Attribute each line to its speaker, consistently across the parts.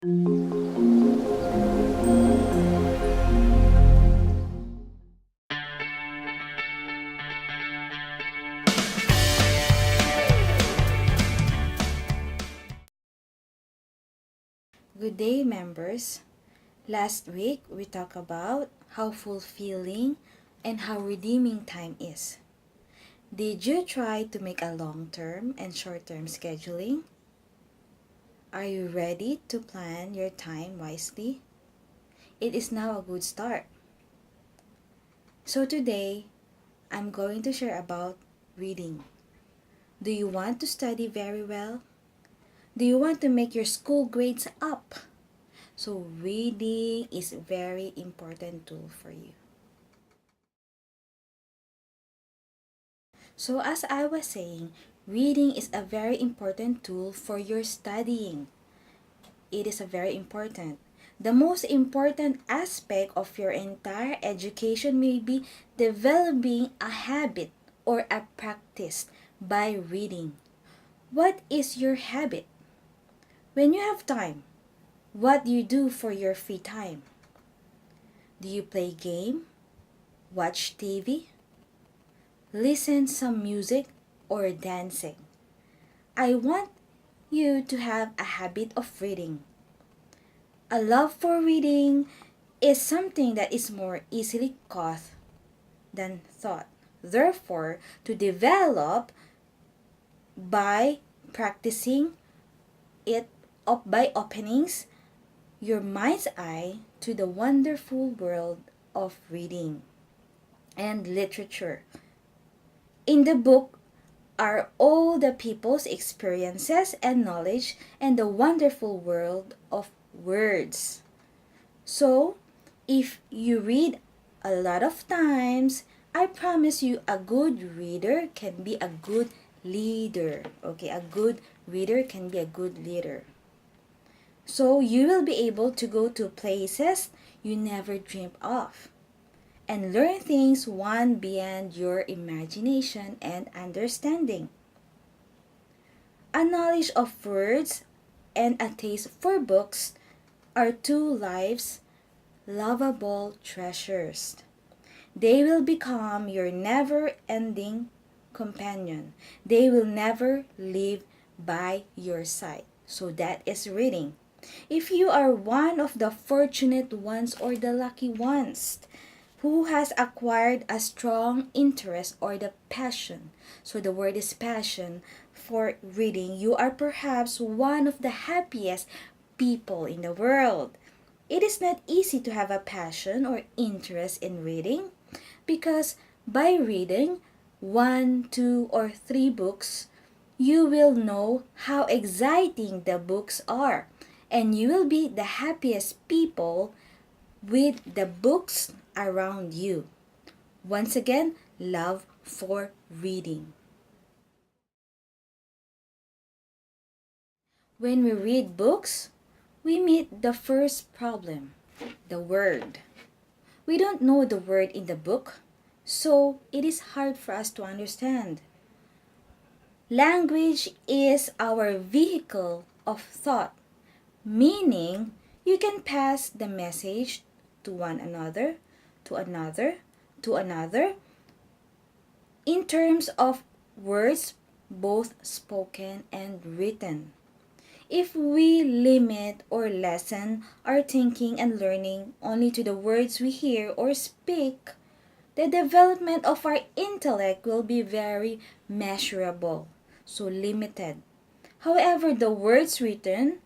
Speaker 1: Good day, members. Last week, we talked about how fulfilling and how redeeming time is. Did you try to make a long-term and short-term scheduling? Are you ready to plan your time wisely? It is now a good start. So today, I'm going to share about reading. Do you want to study very well? Do you want to make your school grades up? So reading is a very important tool for you. So as I was saying, reading is a very important tool for your studying. It is a very important. The most important aspect of your entire education may be developing a habit or a practice by reading. What is your habit? When you have time, what do you do for your free time? Do you play game? Watch TV? Listen some music or dancing? I want you to have a habit of reading. A love for reading is something that is more easily caught than thought. Therefore, to develop by practicing it up by openings your mind's eye to the wonderful world of reading and literature. In the book are all the people's experiences and knowledge and the wonderful world of words. So, if you read a lot of times, I promise you a good reader can be a good leader. Okay, a good reader can be a good leader. So, you will be able to go to places you never dreamed of and learn things one beyond your imagination and understanding. A knowledge of words and a taste for books are two life's lovable treasures. They will become your never-ending companion. They will never leave by your side. So that is reading. If you are one of the fortunate ones or the lucky ones who has acquired a strong interest or the passion, so the word is passion, for reading, you are perhaps one of the happiest people in the world. It is not easy to have a passion or interest in reading because by reading one, two, or three books, you will know how exciting the books are and you will be the happiest people with the books around you. Once again, love for reading. When we read books, we meet the first problem, the word. We don't know the word in the book, so it is hard for us to understand. Language is our vehicle of thought, meaning you can pass the message to one another, to another, to another, in terms of words both spoken and written. If we limit or lessen our thinking and learning only to the words we hear or speak, the development of our intellect will be very measurable, so limited. However, the words written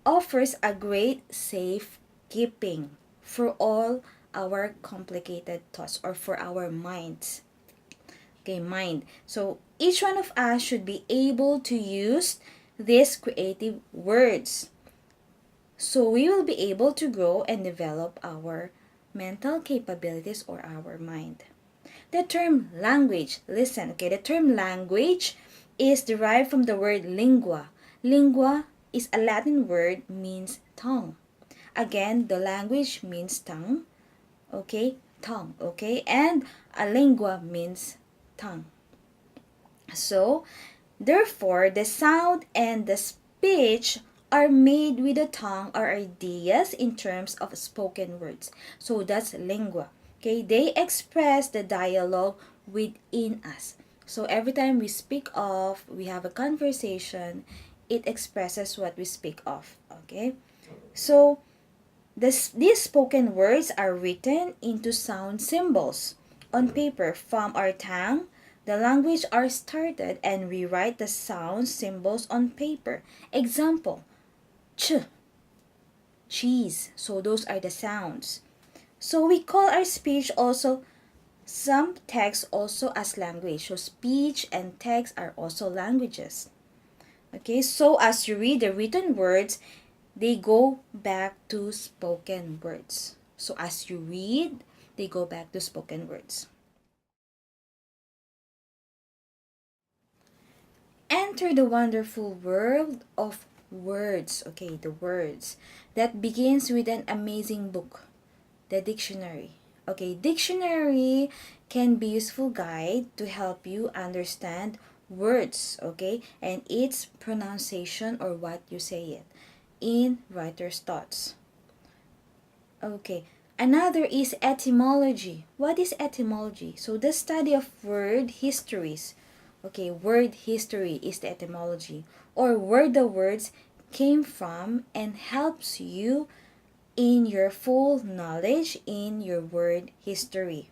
Speaker 1: offers a great safekeeping for all our complicated thoughts or for our minds. Okay, mind. So each one of us should be able to use these creative words. So we will be able to grow and develop our mental capabilities or our mind. The term language, listen, okay, the term language is derived from the word lingua. Lingua is a Latin word means tongue. Again, the language means tongue, okay, tongue, okay, and a lingua means tongue. So, therefore, the sound and the speech are made with the tongue are ideas in terms of spoken words. So that's lingua. Okay, they express the dialogue within us. So every time we speak of, we have a conversation, it expresses what we speak of. Okay, so these spoken words are written into sound symbols on paper from our tongue. The language are started and we write the sound symbols on paper. Example, ch, cheese. So those are the sounds. So we call our speech also some text also as language. So speech and text are also languages. Okay, so as you read the written words, they go back to spoken words. So as you read, they go back to spoken words. Enter the wonderful world of words. Okay, the words that begins with an amazing book, the dictionary. Okay, dictionary can be useful guide to help you understand words, okay, and its pronunciation or what you say it in writer's thoughts. Okay, another is etymology. What is etymology? So the study of word histories. Okay, word history is the etymology, or where the words came from and helps you in your full knowledge in your word history.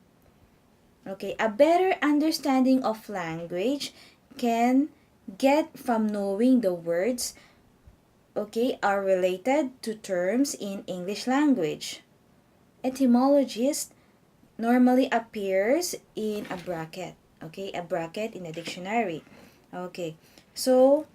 Speaker 1: Okay, a better understanding of language can get from knowing the words, okay, are related to terms in English language. Etymologist normally appears in a bracket, okay, a bracket in a dictionary. Okay, so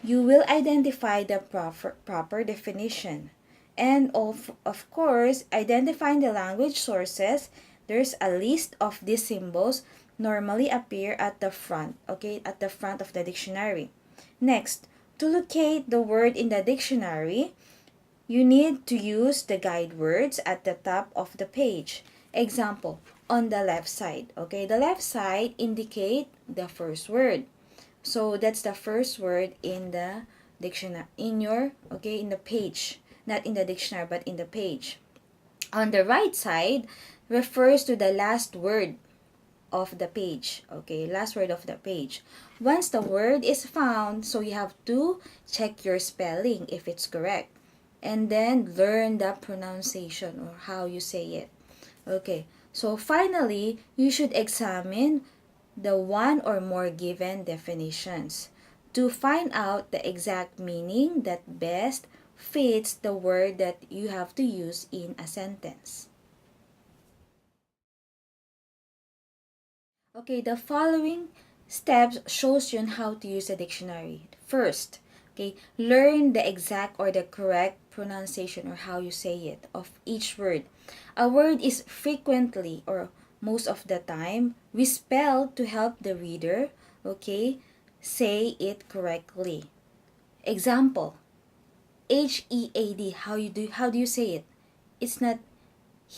Speaker 1: you will identify the proper definition. And of course, identifying the language sources, there's a list of these symbols normally appear at the front, okay, at the front of the dictionary. Next, to locate the word in the dictionary, you need to use the guide words at the top of the page. Example, on the left side, okay, the left side indicate the first word. So that's the first word in the dictionary, in your, okay, in the page, not in the dictionary but in the page. On the right side refers to the last word of the page, okay, last word of the page. Once the word is found, so you have to check your spelling if it's correct, and then learn the pronunciation or how you say it. Okay, so finally you should examine the one or more given definitions to find out the exact meaning that best fits the word that you have to use in a sentence. Okay, the following steps shows you on how to use a dictionary. First, okay, learn the exact or the correct pronunciation or how you say it of each word. A word is frequently or most of the time we spell to help the reader, okay, say it correctly. Example, HEAD. How do you say it? It's not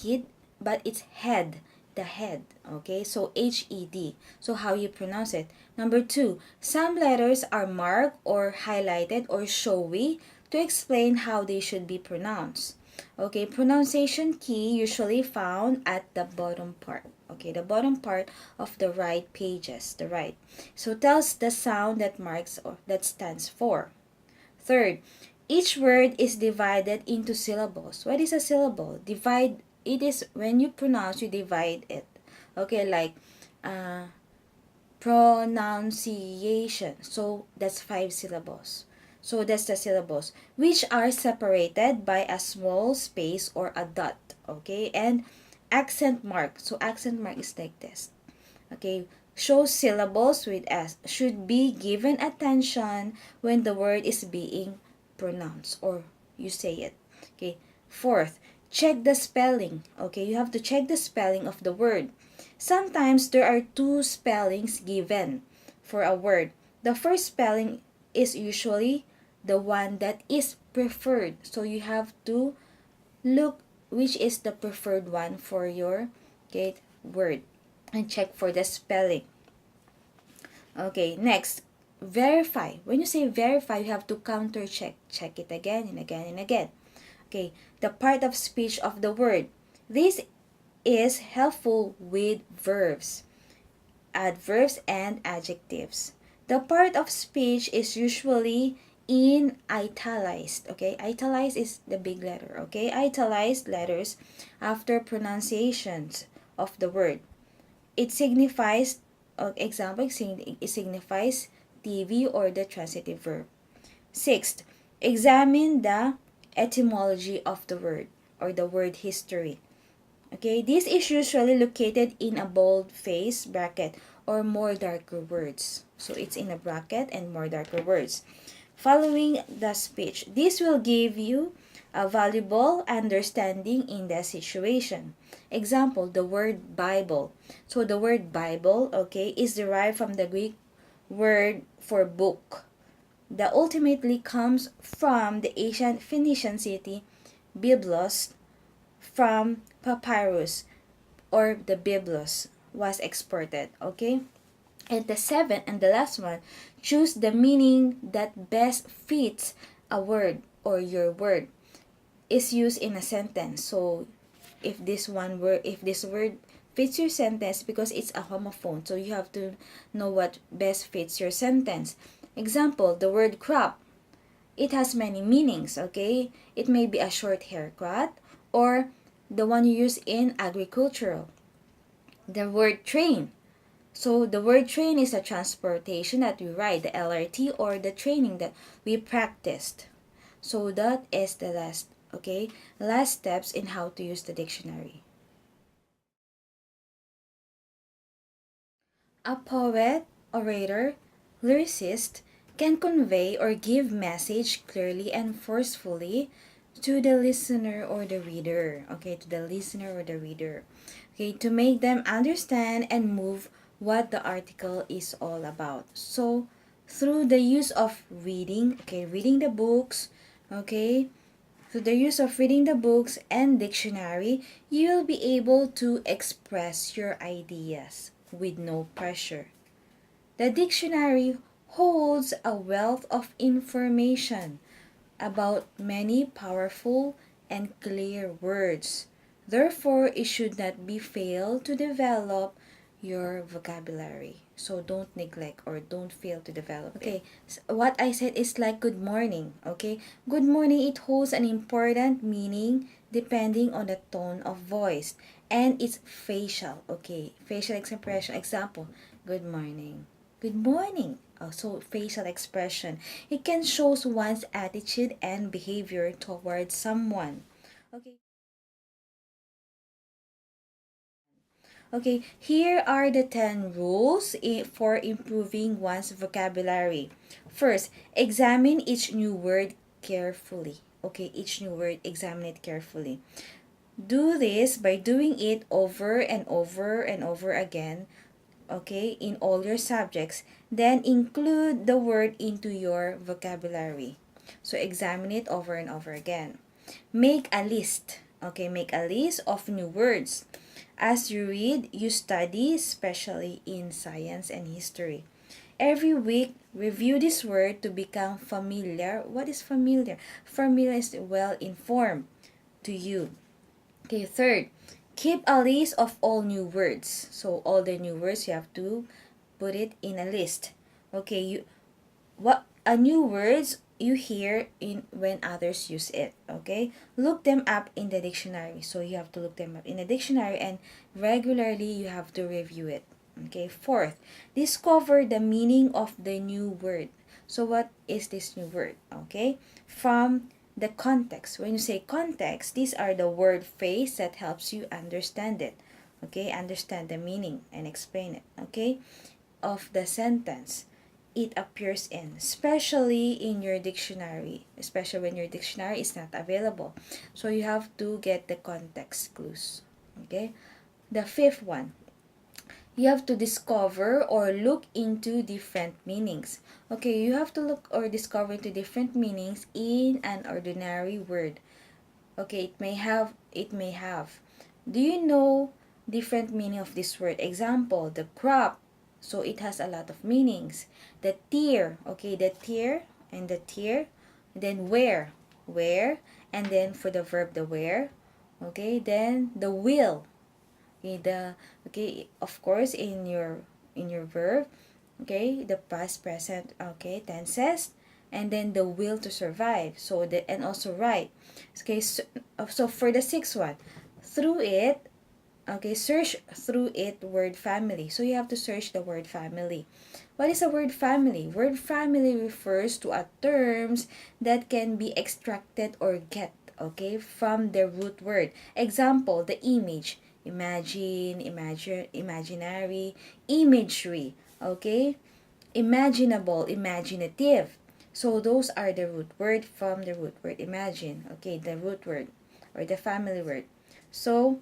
Speaker 1: head, but it's head, the head. Okay, so HED. So how you pronounce it? Number two, some letters are marked or highlighted or showy to explain how they should be pronounced. Okay, pronunciation key usually found at the bottom part. Okay, the bottom part of the right pages, the right. So tells the sound that marks or that stands for. Third, each word is divided into syllables. What is a syllable? Divide, it is when you pronounce, you divide it. Okay, like uh, pronunciation. So that's 5 syllables. So that's the syllables, which are separated by a small space or a dot. Okay, and accent mark. So accent mark is like this. Okay, shows syllables with S should be given attention when the word is being pronounced or you say it. Okay, fourth, check the spelling. Okay, you have to check the spelling of the word. Sometimes there are two spellings given for a word. The first spelling is usually the one that is preferred. So you have to look which is the preferred one for your, okay, word and check for the spelling. Okay, next, verify. When you say verify, you have to counter check. Check it again and again and again. Okay, the part of speech of the word. This is helpful with verbs, adverbs, and adjectives. The part of speech is usually in italicized. Okay, italicized is the big letter. Okay, italicized letters after pronunciations of the word. It signifies, example, it signifies TV or the transitive verb. Sixth, examine the etymology of the word or the word history. Okay, this is usually located in a bold-face bracket or more darker words. So it's in a bracket and more darker words. Following the speech, this will give you a valuable understanding in the situation. Example, the word Bible. So the word Bible, okay, is derived from the Greek word for book that ultimately comes from the ancient Phoenician city Byblos, from papyrus or the Byblos was exported. Okay, and the seventh and the last one, choose the meaning that best fits a word or your word is used in a sentence. So if this word fits your sentence, because it's a homophone, so you have to know what best fits your sentence. Example, the word crop, it has many meanings. Okay, it may be a short haircut or the one you use in agricultural. The word train, so the word train is a transportation that we ride, the LRT, or the training that we practiced. So that is the last, okay, last steps in how to use the dictionary. A poet, orator, lyricist can convey or give message clearly and forcefully to the listener or the reader. Okay, to the listener or the reader. Okay, to make them understand and move what the article is all about. So, through the use of reading, okay, reading the books, okay, through the use of reading the books and dictionary, you will be able to express your ideas with no pressure. The dictionary holds a wealth of information about many powerful and clear words. Therefore, it should not be failed to develop your vocabulary. So don't neglect or don't fail to develop it. Okay, so what I said is like good morning. Okay, good morning, it holds an important meaning depending on the tone of voice and its facial. Okay, facial expression. Example, good morning. Good morning. So facial expression. It can show one's attitude and behavior towards someone. Okay. Okay, here are the 10 rules for improving one's vocabulary. First, examine each new word carefully. Okay, each new word, examine it carefully. Do this by doing it over and over and over again, okay, in all your subjects. Then include the word into your vocabulary. So examine it over and over again. Make a list. Okay, make a list of new words. As you read, you study, especially in science and history. Every week, review this word to become familiar. What is familiar? Familiar is well informed to you. Okay, third, keep a list of all new words. So all the new words you have to put it in a list. Okay, you what a new words you hear in when others use it. Okay, look them up in the dictionary. So you have to look them up in the dictionary and regularly you have to review it. Okay, fourth, discover the meaning of the new word. So what is this new word? Okay, from the context. When you say context, these are the word phrase that helps you understand it. Okay, understand the meaning and explain it. Okay, of the sentence it appears in, especially in your dictionary, especially when your dictionary is not available. So you have to get the context clues. Okay, the fifth one, you have to discover or look into different meanings. Okay, you have to look or discover into different meanings in an ordinary word. Okay, it may have. Do you know different meaning of this word? Example, the crop. So it has a lot of meanings. The tear, okay, the tear and the tear. Then where, and then for the verb the where, okay. Then the will, okay, of course in your verb, okay, the past, present, okay, tenses, and then the will to survive. So and also right. Okay, so for the sixth one, through it, okay, search through it word family. So you have to search the word family. What is a word family? Word family refers to a terms that can be extracted or get, okay, from the root word. Example, the image. Imaginary, imagery, okay? Imaginable, imaginative. So those are the root word from the root word imagine, okay, the root word or the family word. So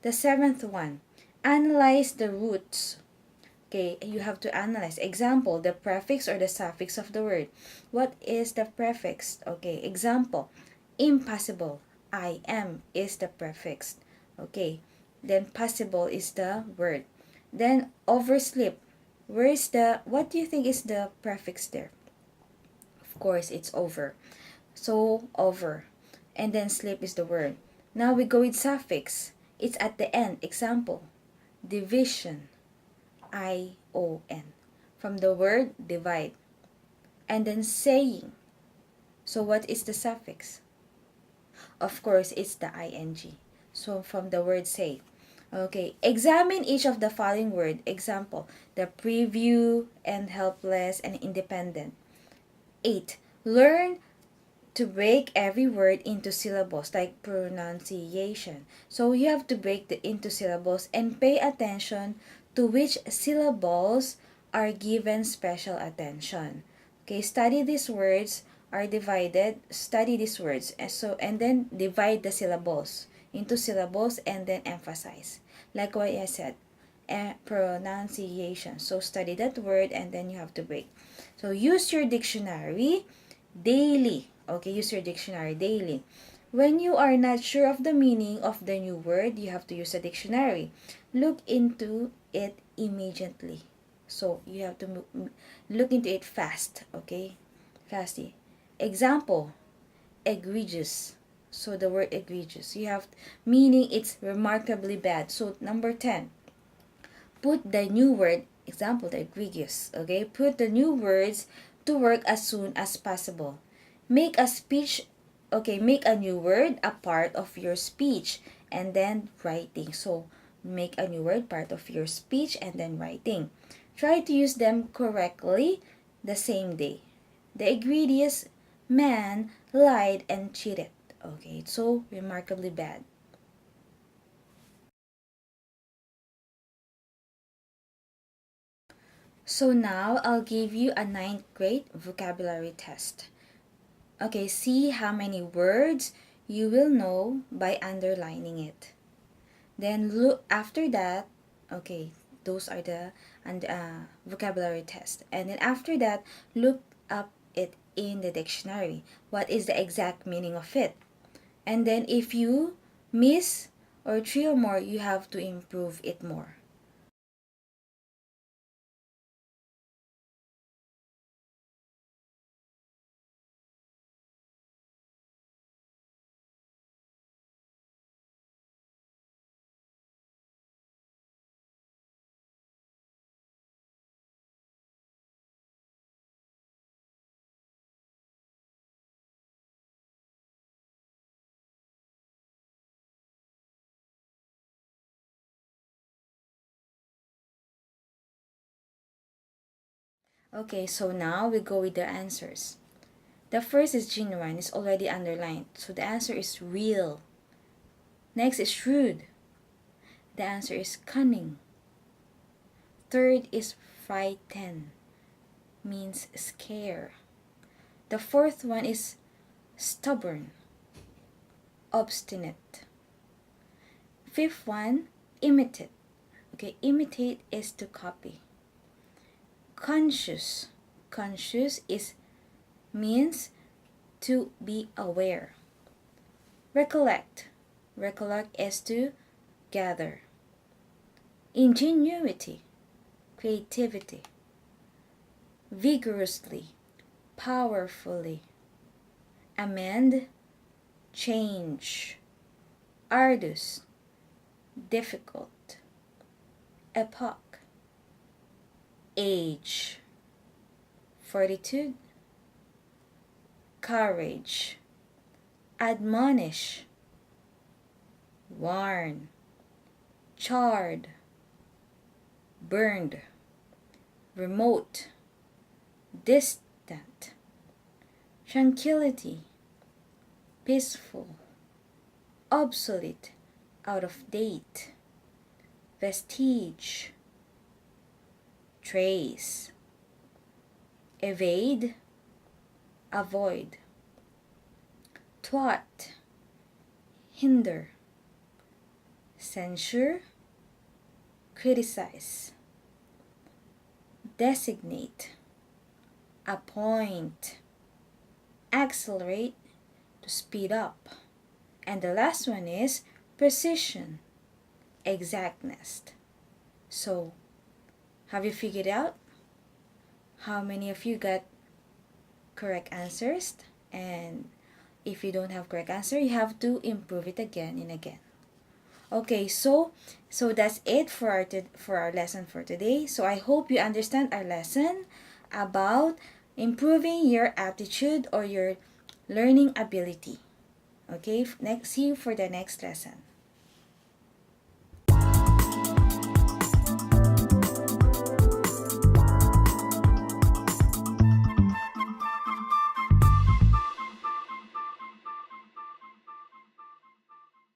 Speaker 1: the seventh one, analyze the roots. Okay, you have to analyze. Example, the prefix or the suffix of the word. What is the prefix? Okay, example, impossible. I am is the prefix. Okay, then possible is the word. Then oversleep. What do you think is the prefix there? Of course, it's over. So, over. And then sleep is the word. Now we go with suffix. It's at the end. Example, division. ION. From the word divide. And then saying. So what is the suffix? Of course, it's the ing. So from the word say. Okay, examine each of the following word. Example, the preview and helpless and independent. 8. Learn to break every word into syllables like pronunciation. So you have to break the into syllables and pay attention to which syllables are given special attention. Okay, study these words are divided, study these words and then divide the syllables into syllables and then emphasize. Like what I said, pronunciation. So study that word and then you have to break. So use your dictionary daily. Okay, use your dictionary daily. When you are not sure of the meaning of the new word, you have to use a dictionary. Look into it immediately. So you have to look into it fast. Okay, fastly. Example, egregious. So the word egregious, you have meaning it's remarkably bad. So number 10, put the new word, example, the egregious, okay? Put the new words to work as soon as possible. Make a speech, okay, make a new word a part of your speech and then writing. So, make a new word part of your speech and then writing. Try to use them correctly the same day. The egregious man lied and cheated. Okay, so remarkably bad. So now I'll give you a ninth grade vocabulary test. Okay, see how many words you will know by underlining it. Then look after that, okay, those are the vocabulary test. And then after that, look up it in the dictionary. What is the exact meaning of it? And then if you miss or three or more, you have to improve it more. Okay, so now we go with the answers. The first is genuine, it's already underlined. So the answer is real. Next is shrewd. The answer is cunning. Third is frighten, means scare. The fourth one is stubborn, obstinate. Fifth one, imitate. Okay, imitate is to copy. Conscious. Conscious is means to be aware. Recollect. Recollect is to gather. Ingenuity. creativity, vigorously, powerfully, amend, change, arduous, difficult, epoch, age, fortitude, courage, admonish, warn, charred, burned, remote, distant, tranquility, peaceful, obsolete, out of date, vestige, trace, evade, avoid, thwart, hinder, censure, criticize, designate, appoint, accelerate, to speed up. And the last one is precision, exactness. So, have you figured out how many of you got correct answers? And if you don't have correct answer, you have to improve it again and again. Okay, so that's it for our lesson for today. So I hope you understand our lesson about improving your aptitude or your learning ability. Okay, see you for the next lesson.